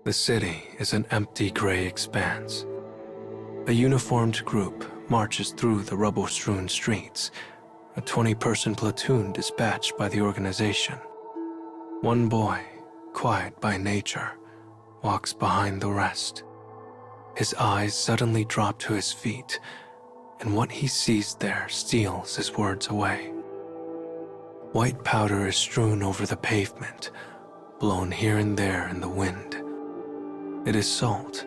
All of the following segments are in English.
The city is an empty gray expanse. A uniformed group marches through the rubble-strewn streets, a 20-person platoon dispatched by the organization. One boy, quiet by nature, walks behind the rest. His eyes suddenly drop to his feet, and what he sees there steals his words away. White powder is strewn over the pavement, blown here and there in the wind. It is salt,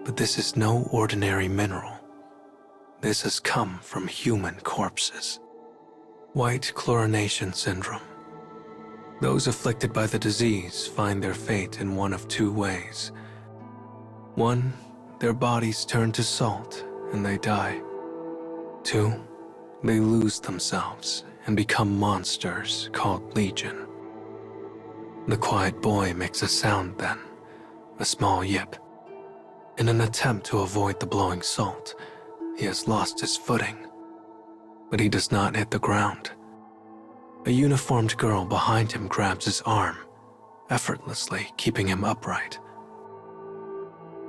but this is no ordinary mineral. This has come from human corpses. White chlorination syndrome. Those afflicted by the disease find their fate in one of two ways. One, their bodies turn to salt and they die. Two, they lose themselves and become monsters called Legion. The quiet boy makes a sound then, a small yip. In an attempt to avoid the blowing salt, he has lost his footing, but he does not hit the ground. A uniformed girl behind him grabs his arm, effortlessly keeping him upright.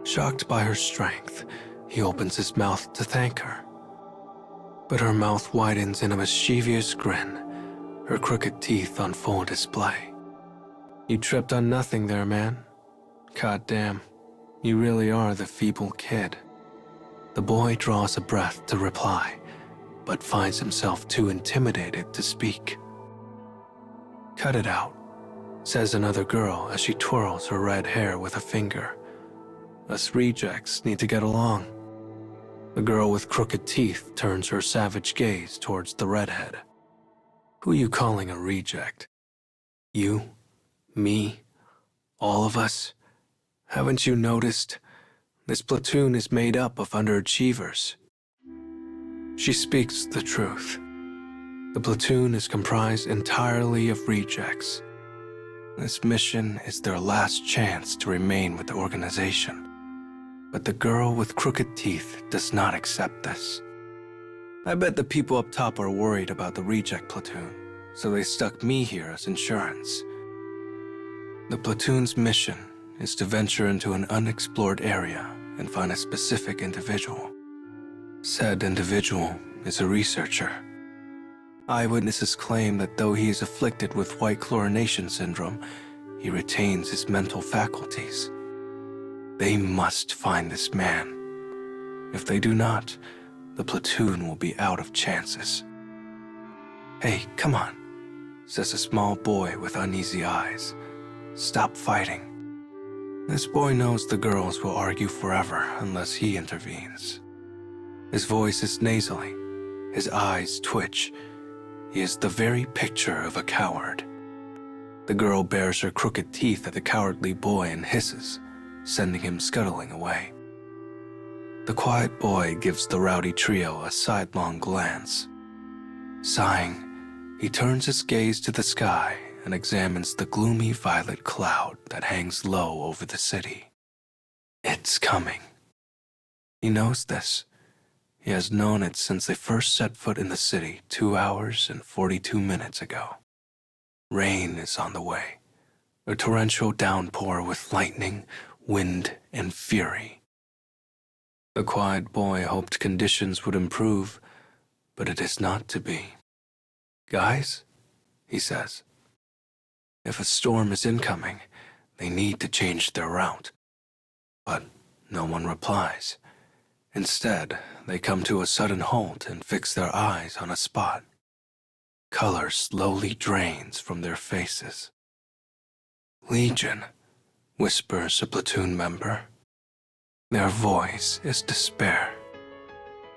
Shocked by her strength, he opens his mouth to thank her. But her mouth widens in a mischievous grin, her crooked teeth on full display. "You tripped on nothing there, man. God damn, you really are the feeble kid." The boy draws a breath to reply, but finds himself too intimidated to speak. "Cut it out," says another girl as she twirls her red hair with a finger. "Us rejects need to get along." The girl with crooked teeth turns her savage gaze towards the redhead. "Who you calling a reject? You? Me? All of us? Haven't you noticed? This platoon is made up of underachievers." She speaks the truth. The platoon is comprised entirely of rejects. This mission is their last chance to remain with the organization. But the girl with crooked teeth does not accept this. "I bet the people up top are worried about the reject platoon, so they stuck me here as insurance." The platoon's mission is to venture into an unexplored area and find a specific individual. Said individual is a researcher. Eyewitnesses claim that though he is afflicted with white chlorination syndrome, he retains his mental faculties. They must find this man. If they do not, the platoon will be out of chances. "Hey, come on," says a small boy with uneasy eyes. "Stop fighting." This boy knows the girls will argue forever unless he intervenes. His voice is nasally, his eyes twitch. He is the very picture of a coward. The girl bares her crooked teeth at the cowardly boy and hisses, sending him scuttling away. The quiet boy gives the rowdy trio a sidelong glance. Sighing, he turns his gaze to the sky and examines the gloomy violet cloud that hangs low over the city. It's coming. He knows this. He has known it since they first set foot in the city 2 hours and 42 minutes ago. Rain is on the way, a torrential downpour with lightning, wind, and fury. The quiet boy hoped conditions would improve, but it is not to be. "Guys," he says, "if a storm is incoming, they need to change their route." But no one replies. Instead, they come to a sudden halt and fix their eyes on a spot. Color slowly drains from their faces. "Legion," whispers a platoon member. Their voice is despair.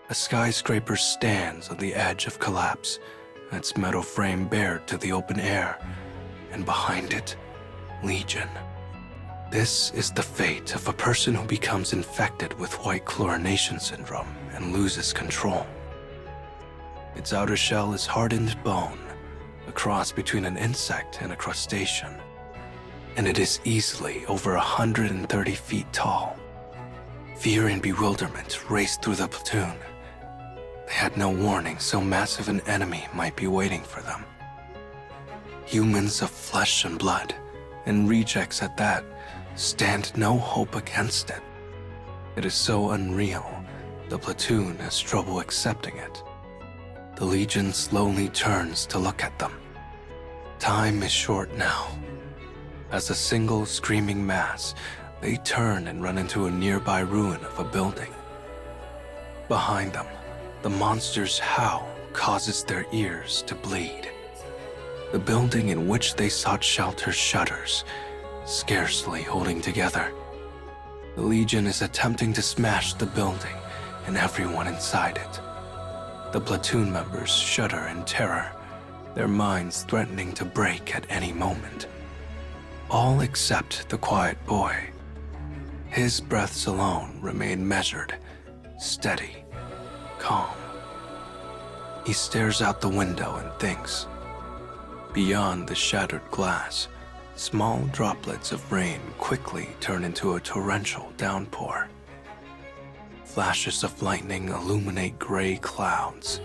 A skyscraper stands on the edge of collapse, its metal frame bared to the open air, and behind it, Legion. This is the fate of a person who becomes infected with white chlorination syndrome and loses control. Its outer shell is hardened bone, a cross between an insect and a crustacean, and it is easily over 130 feet tall. Fear and bewilderment raced through the platoon. They had no warning so massive an enemy might be waiting for them. Humans of flesh and blood, and rejects at that, stand no hope against it. It is so unreal, the platoon has trouble accepting it. The Legion slowly turns to look at them. Time is short now. As a single screaming mass, they turn and run into a nearby ruin of a building. Behind them, the monster's howl causes their ears to bleed. The building in which they sought shelter shudders, scarcely holding together. The Legion is attempting to smash the building and everyone inside it. The platoon members shudder in terror, their minds threatening to break at any moment. All except the quiet boy. His breaths alone remain measured, steady, calm. He stares out the window and thinks. Beyond the shattered glass, small droplets of rain quickly turn into a torrential downpour. Flashes of lightning illuminate gray clouds,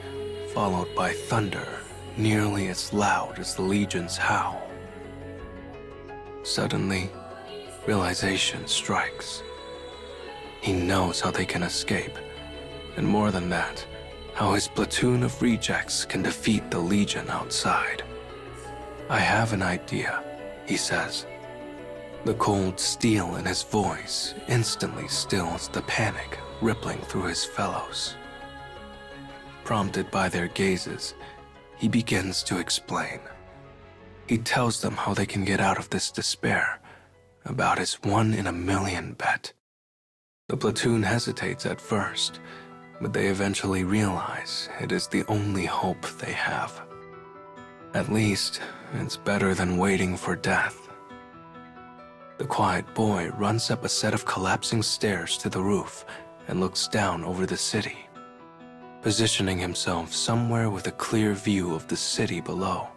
followed by thunder nearly as loud as the Legion's howl. Suddenly, realization strikes. He knows how they can escape, and more than that, how his platoon of rejects can defeat the Legion outside. "I have an idea," he says. The cold steel in his voice instantly stills the panic rippling through his fellows. Prompted by their gazes, he begins to explain. He tells them how they can get out of this despair, about his 1-in-a-million bet. The platoon hesitates at first, but they eventually realize it is the only hope they have. At least, it's better than waiting for death. The quiet boy runs up a set of collapsing stairs to the roof and looks down over the city. Positioning himself somewhere with a clear view of the city below,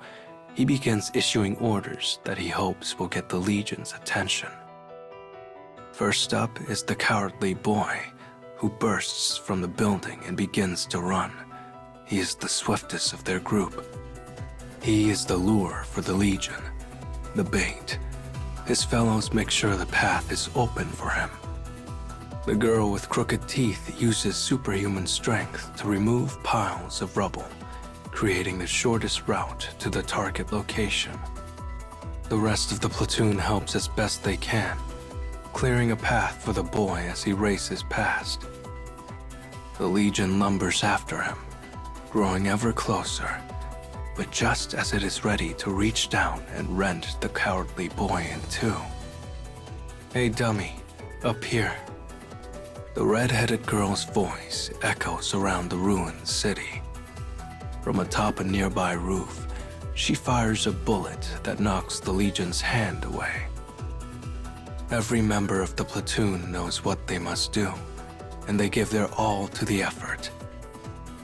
he begins issuing orders that he hopes will get the Legion's attention. First up is the cowardly boy, who bursts from the building and begins to run. He is the swiftest of their group. He is the lure for the Legion, the bait. His fellows make sure the path is open for him. The girl with crooked teeth uses superhuman strength to remove piles of rubble, creating the shortest route to the target location. The rest of the platoon helps as best they can, clearing a path for the boy as he races past. The Legion lumbers after him, growing ever closer, but just as it is ready to reach down and rend the cowardly boy in two. "Hey dummy, up here." The red-headed girl's voice echoes around the ruined city. From atop a nearby roof, she fires a bullet that knocks the Legion's hand away. Every member of the platoon knows what they must do, and they give their all to the effort.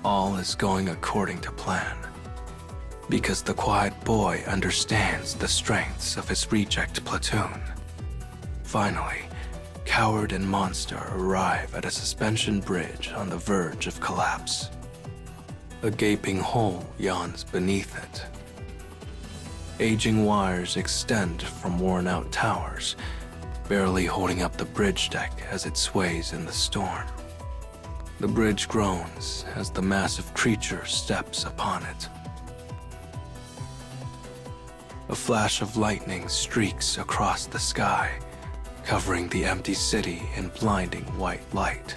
All is going according to plan, because the quiet boy understands the strengths of his reject platoon. Finally, Coward and Monster arrive at a suspension bridge on the verge of collapse. A gaping hole yawns beneath it. Aging wires extend from worn-out towers, barely holding up the bridge deck as it sways in the storm. The bridge groans as the massive creature steps upon it. A flash of lightning streaks across the sky, covering the empty city in blinding white light.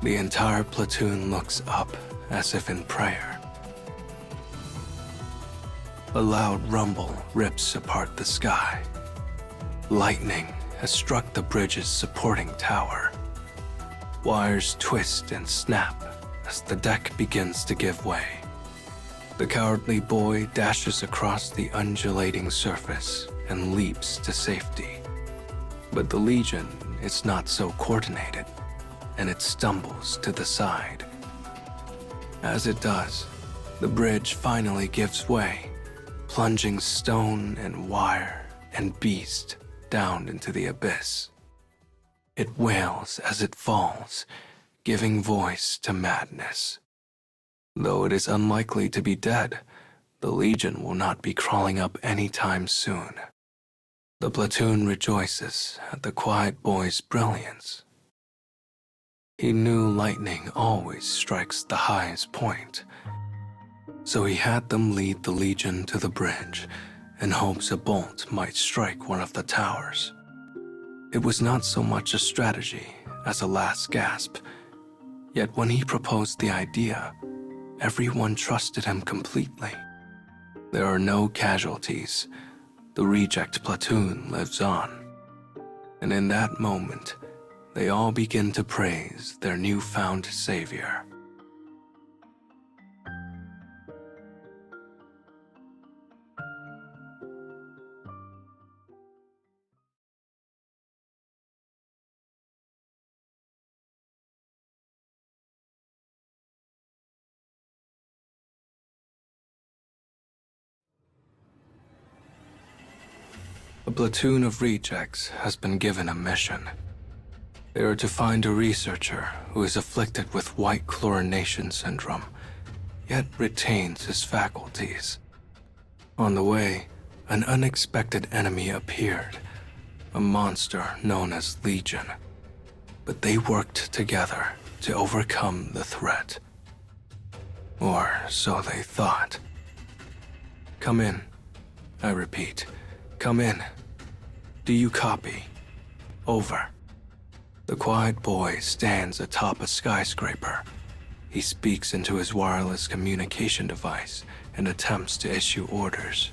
The entire platoon looks up as if in prayer. A loud rumble rips apart the sky. Lightning has struck the bridge's supporting tower. Wires twist and snap as the deck begins to give way. The cowardly boy dashes across the undulating surface and leaps to safety. But the Legion is not so coordinated, and it stumbles to the side. As it does, the bridge finally gives way, plunging stone and wire and beast down into the abyss. It wails as it falls, giving voice to madness. Though it is unlikely to be dead, the Legion will not be crawling up anytime soon. The platoon rejoices at the quiet boy's brilliance. He knew lightning always strikes the highest point, so he had them lead the Legion to the bridge in hopes a bolt might strike one of the towers. It was not so much a strategy as a last gasp, yet when he proposed the idea, everyone trusted him completely. There are no casualties. The reject platoon lives on. And in that moment, they all begin to praise their newfound savior. A platoon of rejects has been given a mission. They are to find a researcher who is afflicted with white chlorination syndrome, yet retains his faculties. On the way, an unexpected enemy appeared, a monster known as Legion. But they worked together to overcome the threat. Or so they thought. Come in. I repeat, come in. Do you copy? Over. The quiet boy stands atop a skyscraper. He speaks into his wireless communication device and attempts to issue orders.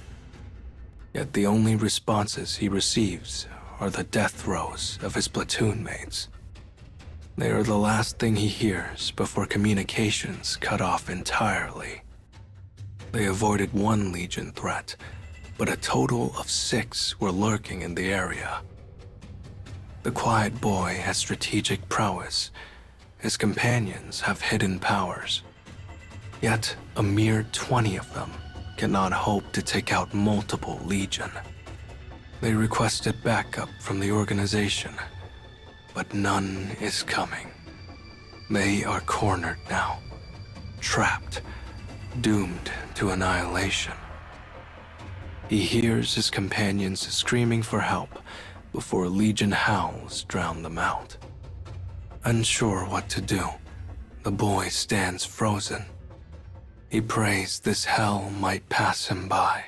Yet the only responses he receives are the death throes of his platoon mates. They are the last thing he hears before communications cut off entirely. They avoided one Legion threat, but a total of 6 were lurking in the area. The quiet boy has strategic prowess. His companions have hidden powers. Yet a mere 20 of them cannot hope to take out multiple Legion. They requested backup from the organization, but none is coming. They are cornered now, trapped, doomed to annihilation. He hears his companions screaming for help before Legion howls drown them out. Unsure what to do, the boy stands frozen. He prays this hell might pass him by.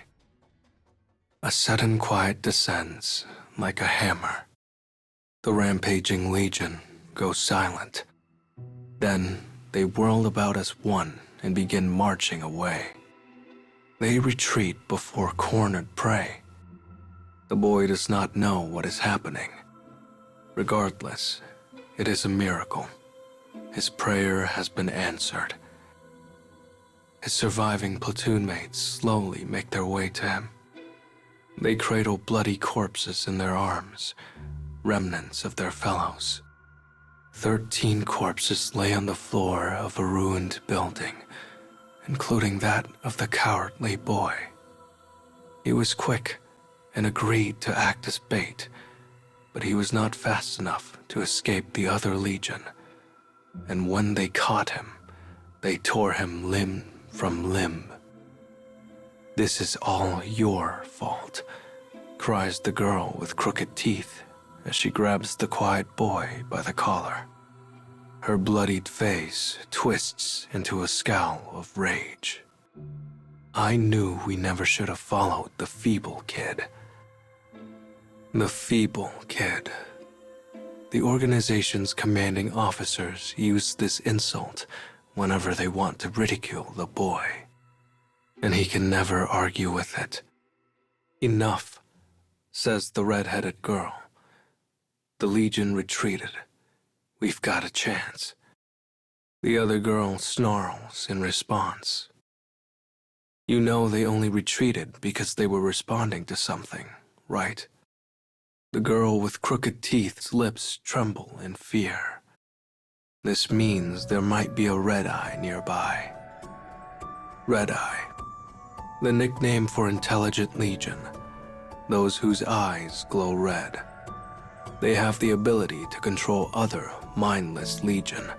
A sudden quiet descends like a hammer. The rampaging Legion goes silent. Then they whirl about as one and begin marching away. They retreat before cornered prey. The boy does not know what is happening. Regardless, it is a miracle. His prayer has been answered. His surviving platoon mates slowly make their way to him. They cradle bloody corpses in their arms, remnants of their fellows. 13 corpses lay on the floor of a ruined building, including that of the cowardly boy. He was quick and agreed to act as bait, but he was not fast enough to escape the other Legion. And when they caught him, they tore him limb from limb. "This is all your fault," cries the girl with crooked teeth as she grabs the quiet boy by the collar. Her bloodied face twists into a scowl of rage. I knew we never should have followed the feeble kid. The feeble kid. The organization's commanding officers use this insult whenever they want to ridicule the boy, and he can never argue with it. Enough, says the red-headed girl. The Legion retreated. We've got a chance. The other girl snarls in response. You know they only retreated because they were responding to something, right? The girl with crooked teeth's lips tremble in fear. This means there might be a red-eye nearby. Red-eye, the nickname for intelligent Legion, those whose eyes glow red. They have the ability to control other mindless Legion,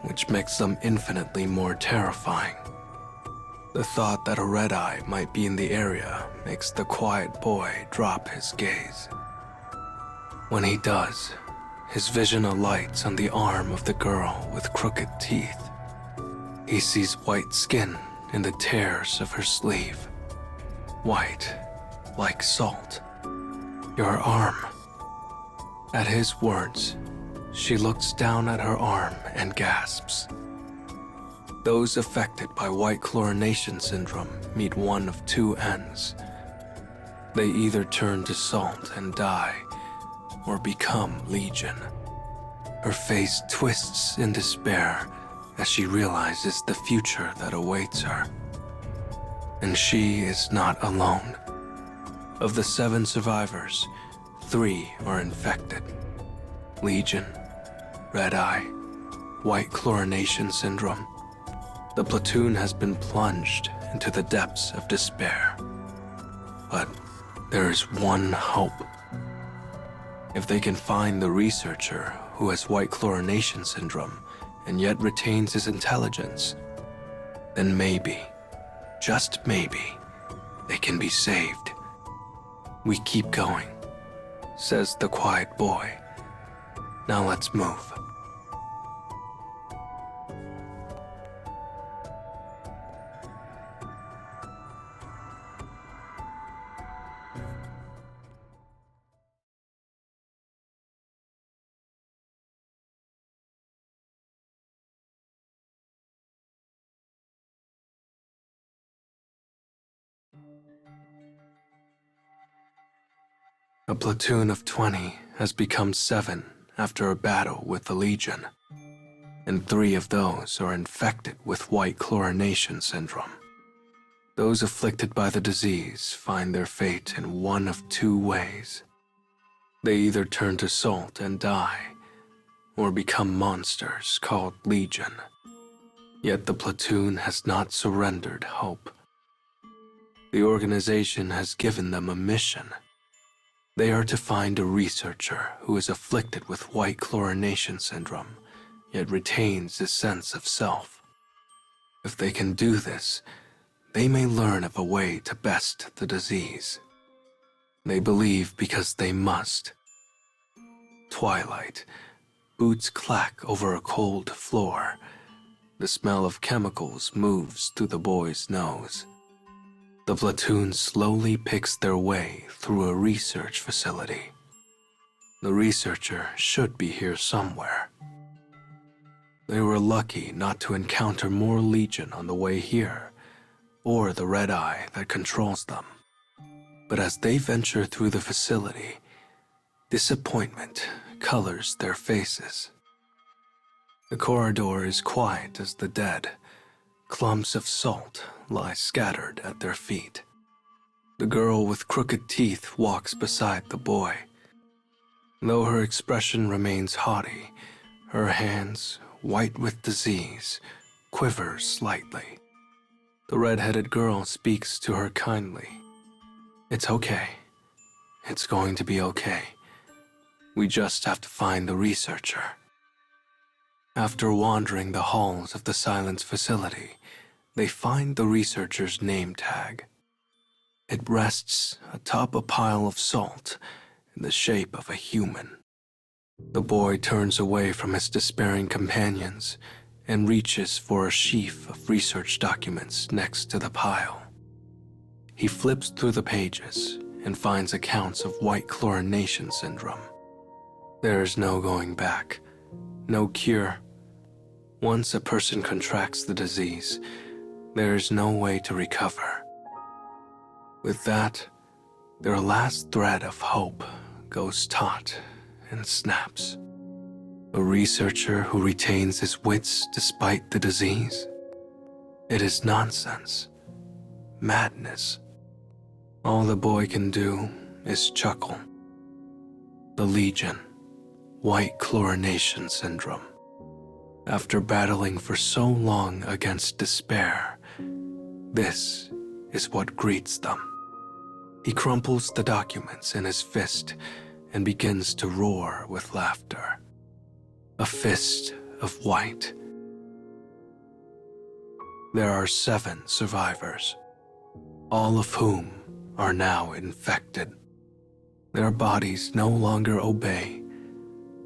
which makes them infinitely more terrifying. The thought that a red-eye might be in the area makes the quiet boy drop his gaze. When he does, his vision alights on the arm of the girl with crooked teeth. He sees white skin in the tears of her sleeve. White, like salt. Your arm. At his words, she looks down at her arm and gasps. Those affected by white chlorination syndrome meet one of two ends. They either turn to salt and die, or become legion. Her face twists in despair as she realizes the future that awaits her. And she is not alone. Of the 7 survivors, 3 are infected. Legion, red-eye, white chlorination syndrome. The platoon has been plunged into the depths of despair. But there is one hope. If they can find the researcher who has white chlorination syndrome and yet retains his intelligence, then maybe, just maybe, they can be saved. We keep going, says the quiet boy. Now let's move. A platoon of 20 has become 7 after a battle with the Legion, and 3 of those are infected with white chlorination syndrome. Those afflicted by the disease find their fate in one of 2 ways. They either turn to salt and die, or become monsters called Legion. Yet the platoon has not surrendered hope. The organization has given them a mission. They are to find a researcher who is afflicted with white chlorination syndrome, yet retains a sense of self. If they can do this, they may learn of a way to best the disease. They believe because they must. Twilight. Boots clack over a cold floor. The smell of chemicals moves through the boy's nose. The platoon slowly picks their way through a research facility. The researcher should be here somewhere. They were lucky not to encounter more Legion on the way here, or the red eye that controls them. But as they venture through the facility, disappointment colors their faces. The corridor is quiet as the dead. Clumps of salt lie scattered at their feet. The girl with crooked teeth walks beside the boy. Though her expression remains haughty, her hands, white with disease, quiver slightly. The red-headed girl speaks to her kindly. It's okay. It's going to be okay. We just have to find the researcher. After wandering the halls of the Silence facility, they find the researcher's name tag. It rests atop a pile of salt in the shape of a human. The boy turns away from his despairing companions and reaches for a sheaf of research documents next to the pile. He flips through the pages and finds accounts of white chlorination syndrome. There is no going back, no cure. Once a person contracts the disease, there is no way to recover. With that, their last thread of hope goes taut and snaps. A researcher who retains his wits despite the disease? It is nonsense, madness. All the boy can do is chuckle. The Legion, white chlorination syndrome. After battling for so long against despair, this is what greets them. He crumples the documents in his fist and begins to roar with laughter. A fist of white. There are 7 survivors, all of whom are now infected. Their bodies no longer obey.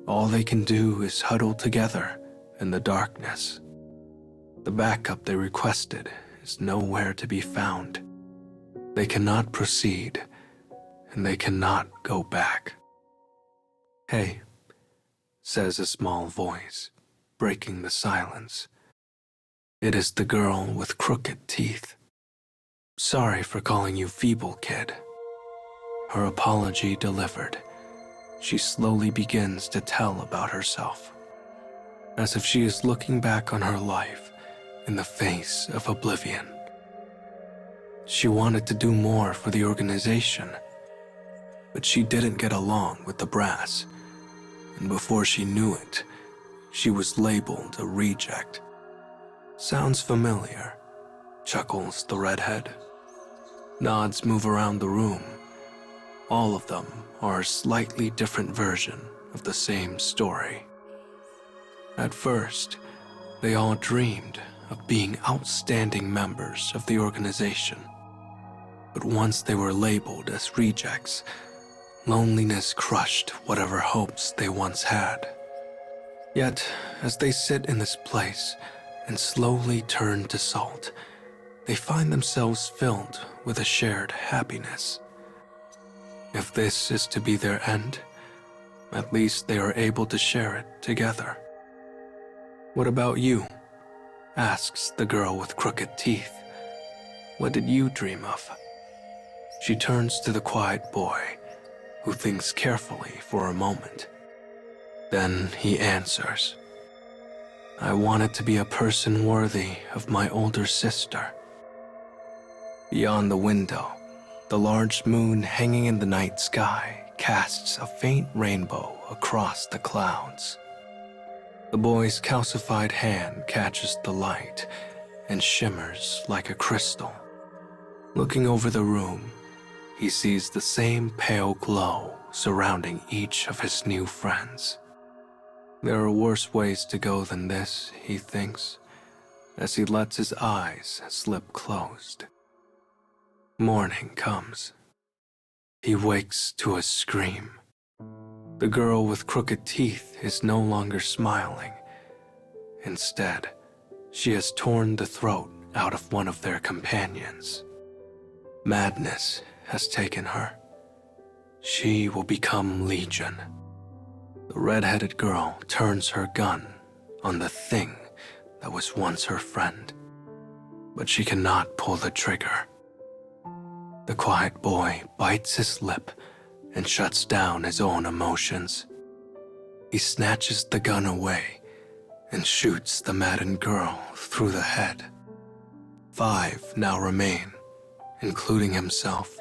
All they can do is huddle together in the darkness. The backup they requested is nowhere to be found. They cannot proceed, and they cannot go back. "Hey," says a small voice, breaking the silence. It is the girl with crooked teeth. "Sorry for calling you feeble, kid." Her apology delivered, she slowly begins to tell about herself, as if she is looking back on her life in the face of oblivion. She wanted to do more for the organization, but she didn't get along with the brass, and before she knew it, she was labeled a reject. "Sounds familiar," chuckles the redhead. Nods move around the room. All of them are a slightly different version of the same story. At first, they all dreamed of being outstanding members of the organization. But once they were labeled as rejects, loneliness crushed whatever hopes they once had. Yet, as they sit in this place and slowly turn to salt, they find themselves filled with a shared happiness. If this is to be their end, at least they are able to share it together. "What about you?" asks the girl with crooked teeth. "What did you dream of?" She turns to the quiet boy, who thinks carefully for a moment. Then he answers, "I wanted to be a person worthy of my older sister." Beyond the window, the large moon hanging in the night sky casts a faint rainbow across the clouds. The boy's calcified hand catches the light and shimmers like a crystal. Looking over the room, he sees the same pale glow surrounding each of his new friends. There are worse ways to go than this, he thinks, as he lets his eyes slip closed. Morning comes. He wakes to a scream. The girl with crooked teeth is no longer smiling. Instead, she has torn the throat out of one of their companions. Madness has taken her. She will become Legion. The red-headed girl turns her gun on the thing that was once her friend, but she cannot pull the trigger. The quiet boy bites his lip and shuts down his own emotions. He snatches the gun away and shoots the maddened girl through the head. 5 now remain, including himself.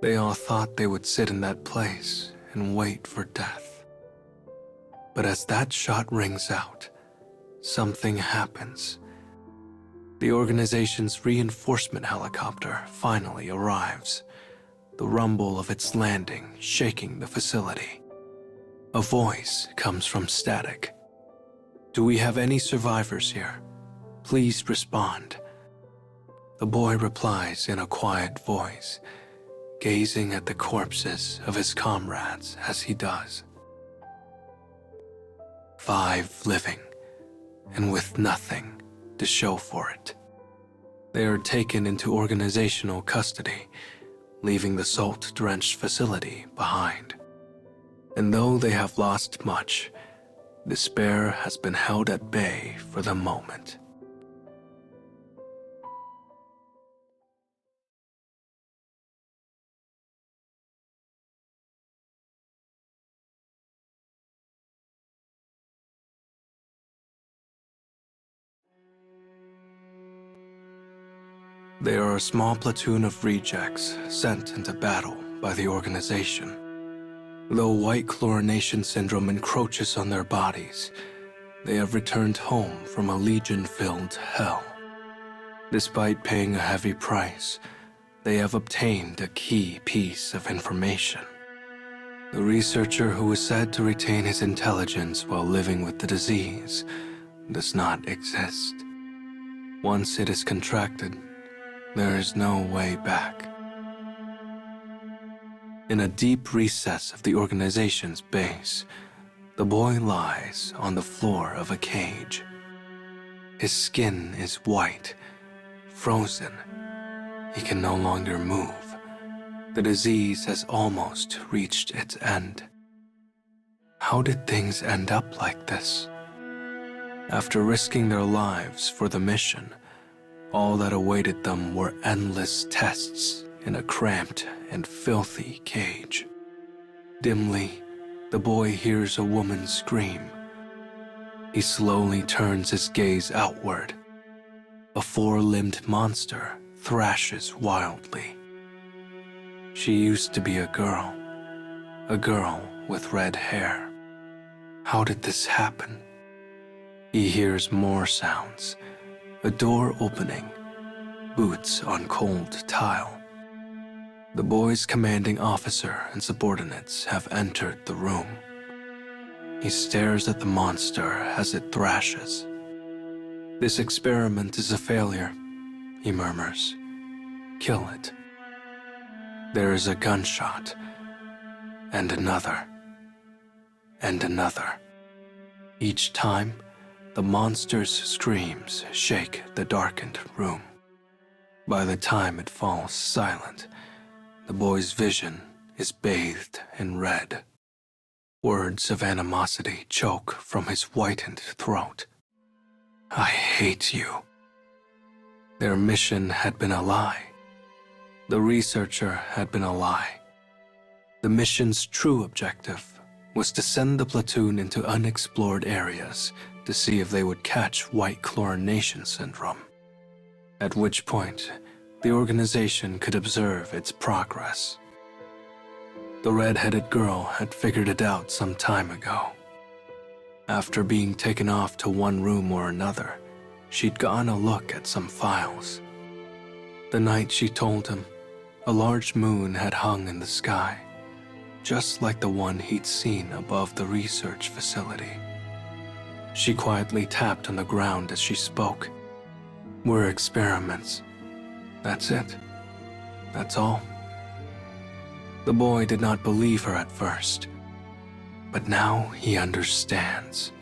They all thought they would sit in that place and wait for death. But as that shot rings out, something happens. The organization's reinforcement helicopter finally arrives, the rumble of its landing shaking the facility. A voice comes from static. "Do we have any survivors here? Please respond." The boy replies in a quiet voice, gazing at the corpses of his comrades as he does. 5 living, and with nothing to show for it. They are taken into organizational custody, leaving the salt-drenched facility behind. And though they have lost much, despair has been held at bay for the moment. They are a small platoon of rejects sent into battle by the organization. Though white chlorination syndrome encroaches on their bodies, they have returned home from a Legion-filled hell. Despite paying a heavy price, they have obtained a key piece of information. The researcher who was said to retain his intelligence while living with the disease does not exist. Once it is contracted, there is no way back. In a deep recess of the organization's base, the boy lies on the floor of a cage. His skin is white, frozen. He can no longer move. The disease has almost reached its end. How did things end up like this? After risking their lives for the mission, all that awaited them were endless tests in a cramped and filthy cage. Dimly, the boy hears a woman scream. He slowly turns his gaze outward. A four-limbed monster thrashes wildly. She used to be a girl with red hair. How did this happen? He hears more sounds, a door opening, boots on cold tile. The boy's commanding officer and subordinates have entered the room. He stares at the monster as it thrashes. "This experiment is a failure," he murmurs. "Kill it." There is a gunshot, and another, and another. Each time, the monster's screams shake the darkened room. By the time it falls silent, the boy's vision is bathed in red. Words of animosity choke from his whitened throat. "I hate you." Their mission had been a lie. The researcher had been a lie. The mission's true objective was to send the platoon into unexplored areas to see if they would catch white chlorination syndrome, at which point the organization could observe its progress. The red-headed girl had figured it out some time ago. After being taken off to one room or another, she'd gotten a look at some files. The night she told him, a large moon had hung in the sky, just like the one he'd seen above the research facility. She quietly tapped on the ground as she spoke. "We're experiments. That's it. That's all." The boy did not believe her at first, but now he understands.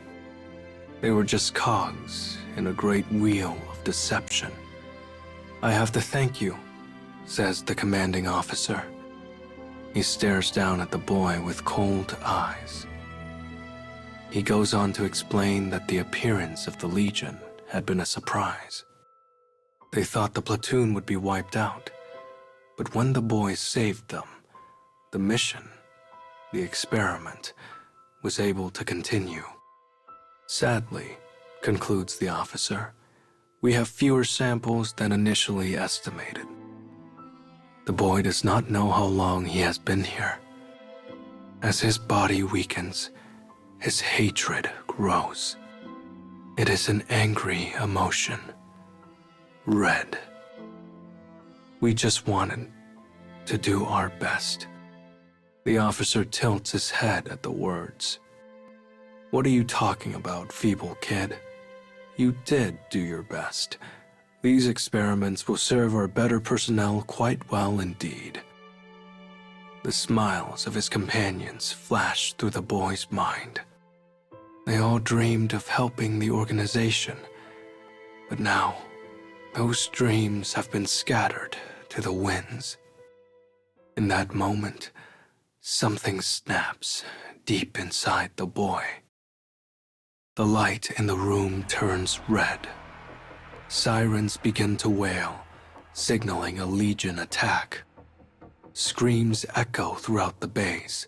They were just cogs in a great wheel of deception. "I have to thank you," says the commanding officer. He stares down at the boy with cold eyes. He goes on to explain that the appearance of the Legion had been a surprise. They thought the platoon would be wiped out, but when the boys saved them, the mission, the experiment, was able to continue. "Sadly," concludes the officer, "we have fewer samples than initially estimated." The boy does not know how long he has been here. As his body weakens, his hatred grows. It is an angry emotion. Red. "We just wanted to do our best." The officer tilts his head at the words. "What are you talking about, feeble kid? You did do your best. These experiments will serve our better personnel quite well indeed." The smiles of his companions flashed through the boy's mind. They all dreamed of helping the organization, but now those dreams have been scattered to the winds. In that moment, something snaps deep inside the boy. The light in the room turns red. Sirens begin to wail, signaling a Legion attack. Screams echo throughout the base,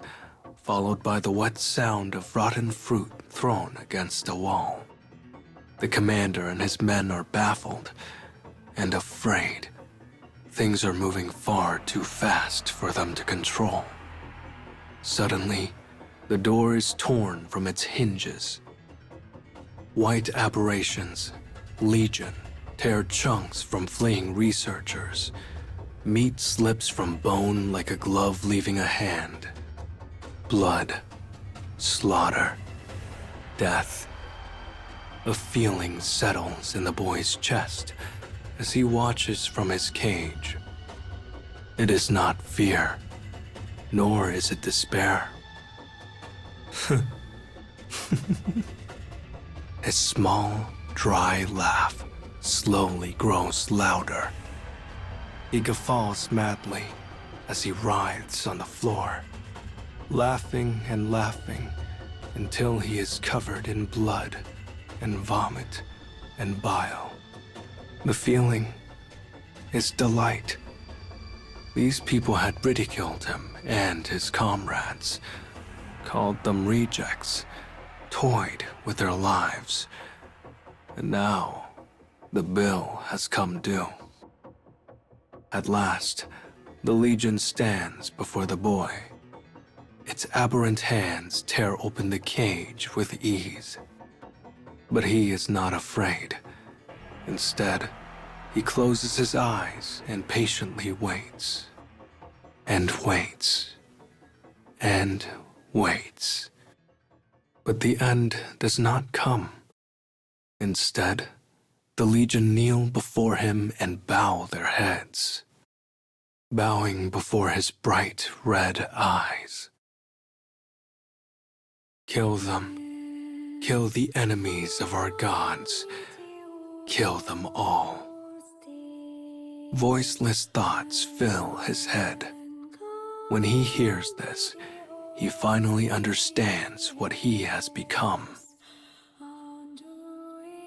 followed by the wet sound of rotten fruit thrown against a wall. The commander and his men are baffled and afraid. Things are moving far too fast for them to control. Suddenly, the door is torn from its hinges. White aberrations, Legion, tear chunks from fleeing researchers. Meat slips from bone like a glove leaving a hand. Blood, slaughter, death. A feeling settles in the boy's chest as he watches from his cage. It is not fear, nor is it despair. His small, dry laugh slowly grows louder. He guffaws madly as he writhes on the floor, laughing and laughing until he is covered in blood and vomit and bile. The feeling is delight. These people had ridiculed him and his comrades, called them rejects, toyed with their lives, and now the bill has come due. At last, the Legion stands before the boy. Its aberrant hands tear open the cage with ease. But he is not afraid. Instead, he closes his eyes and patiently waits. And waits. And waits. But the end does not come. Instead, the Legion kneel before him and bow their heads, bowing before his bright red eyes. Kill them. Kill the enemies of our gods. Kill them all. Voiceless thoughts fill his head. When he hears this, he finally understands what he has become.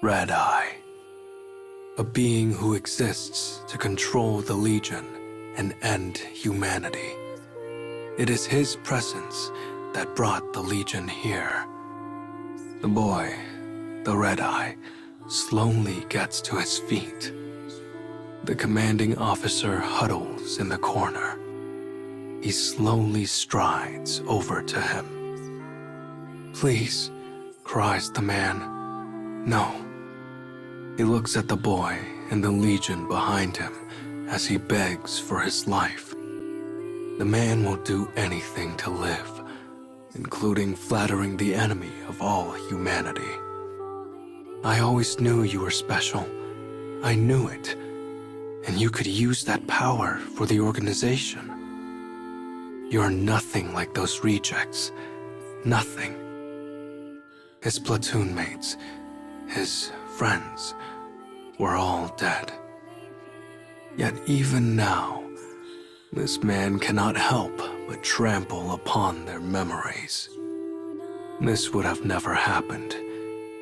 Red Eye, a being who exists to control the Legion and end humanity. It is his presence that brought the Legion here. The boy, the Red Eye, slowly gets to his feet. The commanding officer huddles in the corner. He slowly strides over to him. "Please," cries the man. "No." He looks at the boy and the Legion behind him as he begs for his life. The man will do anything to live, including flattering the enemy of all humanity. "I always knew you were special. I knew it. And you could use that power for the organization. You're nothing like those rejects. Nothing." His platoon mates, his friends, were all dead. Yet even now, this man cannot help but trample upon their memories. This would have never happened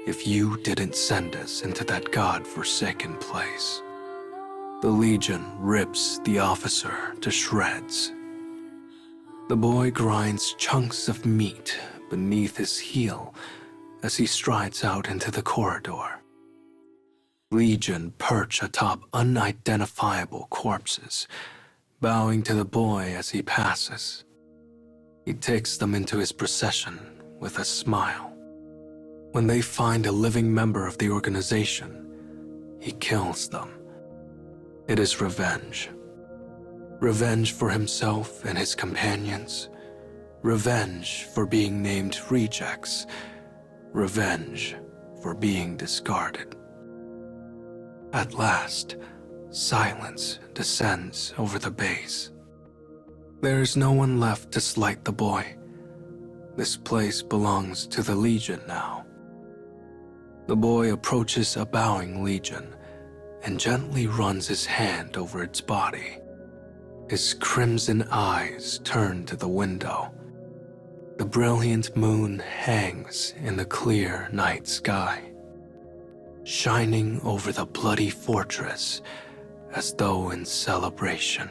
if you didn't send us into that God-forsaken place. The Legion rips the officer to shreds. The boy grinds chunks of meat beneath his heel as he strides out into the corridor. Legion perch atop unidentifiable corpses, bowing to the boy as he passes. He takes them into his procession with a smile. When they find a living member of the organization, he kills them. It is revenge. Revenge for himself and his companions. Revenge for being named rejects. Revenge for being discarded. At last, silence descends over the base. There is no one left to slight the boy. This place belongs to the Legion now. The boy approaches a bowing Legion and gently runs his hand over its body. His crimson eyes turn to the window. The brilliant moon hangs in the clear night sky, shining over the bloody fortress as though in celebration.